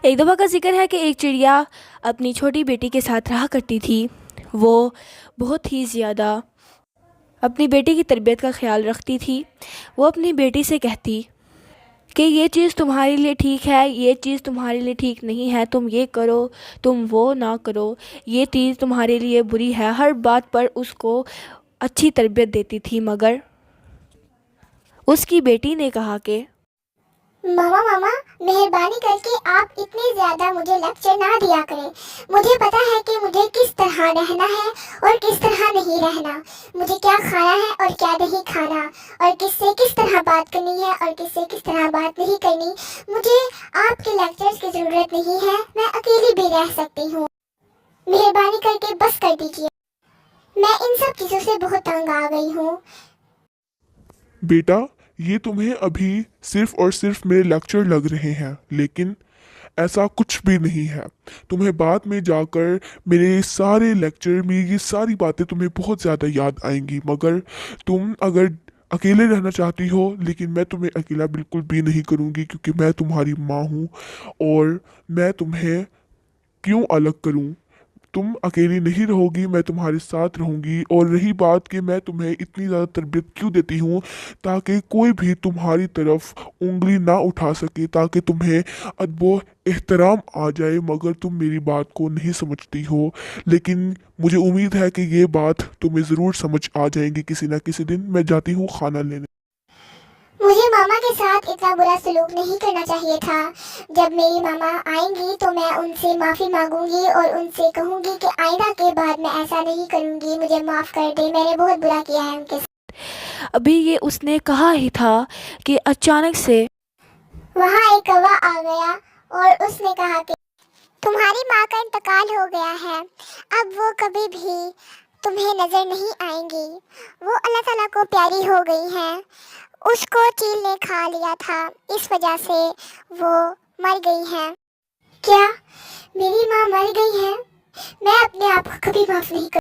ایک دفعہ کا ذکر ہے کہ ایک چڑیا اپنی چھوٹی بیٹی کے ساتھ رہا کرتی تھی۔ وہ بہت ہی زیادہ اپنی بیٹی کی تربیت کا خیال رکھتی تھی۔ وہ اپنی بیٹی سے کہتی کہ یہ چیز تمہارے لیے ٹھیک ہے، یہ چیز تمہارے لیے ٹھیک نہیں ہے، تم یہ کرو، تم وہ نہ کرو، یہ چیز تمہارے لیے بری ہے۔ ہر بات پر اس کو اچھی تربیت دیتی تھی، مگر اس کی بیٹی نے کہا کہ ماما مہربانی کر کے آپ اتنے زیادہ مجھے لیکچر نہ دیا کریں۔ مجھے پتا ہے کہ مجھے کس طرح رہنا ہے اور کس طرح نہیں رہنا، مجھے کیا کھانا ہے اور کیا نہیں کھانا، اور کس سے کس طرح بات کرنی ہے اور کس سے کس طرح بات نہیں کرنی۔ مجھے آپ کے لیکچرز کی ضرورت نہیں ہے، میں اکیلی بھی رہ سکتی ہوں۔ مہربانی کر کے بس کر دیجیے، میں ان سب چیزوں سے بہت تنگ آ گئی ہوں۔ بیٹا، یہ تمہیں ابھی صرف اور صرف میرے لیکچر لگ رہے ہیں، لیکن ایسا کچھ بھی نہیں ہے۔ تمہیں بعد میں جا کر میرے سارے لیکچر، میری یہ ساری باتیں تمہیں بہت زیادہ یاد آئیں گی، مگر تم اگر اکیلے رہنا چاہتی ہو، لیکن میں تمہیں اکیلا بالکل بھی نہیں کروں گی، کیونکہ میں تمہاری ماں ہوں اور میں تمہیں کیوں الگ کروں؟ تم اکیلی نہیں رہو گی، میں تمہارے ساتھ رہوں گی۔ اور رہی بات کہ میں تمہیں اتنی زیادہ تربیت کیوں دیتی ہوں، تاکہ کوئی بھی تمہاری طرف انگلی نہ اٹھا سکے، تاکہ تمہیں ادب و احترام آ جائے، مگر تم میری بات کو نہیں سمجھتی ہو۔ لیکن مجھے امید ہے کہ یہ بات تمہیں ضرور سمجھ آ جائیں گی کسی نہ کسی دن۔ میں جاتی ہوں کھانا لینے۔ مجھے ماما کے ساتھ اتنا برا سلوک نہیں کرنا چاہیے تھا۔ جب میری ماما آئیں گی تو میں ان سے معافی مانگوں گی اور ان سے کہوں گی کہ آئندہ کے بعد میں ایسا نہیں کروں گی، مجھے معاف کر دے، میں نے بہت برا کیا ہے ان کے ساتھ۔ ابھی یہ اس نے کہا ہی تھا کہ اچانک سے وہاں ایک کوا آ گیا اور اس نے کہا کہ تمہاری ماں کا انتقال ہو گیا ہے، اب وہ کبھی بھی تمہیں نظر نہیں آئیں گی، وہ اللہ تعالیٰ کو پیاری ہو گئی ہیں، اس کو چیل نے کھا لیا تھا، اس وجہ سے وہ مر گئی ہیں۔ کیا میری ماں مر گئی ہے؟ میں اپنے آپ کو کبھی معاف نہیں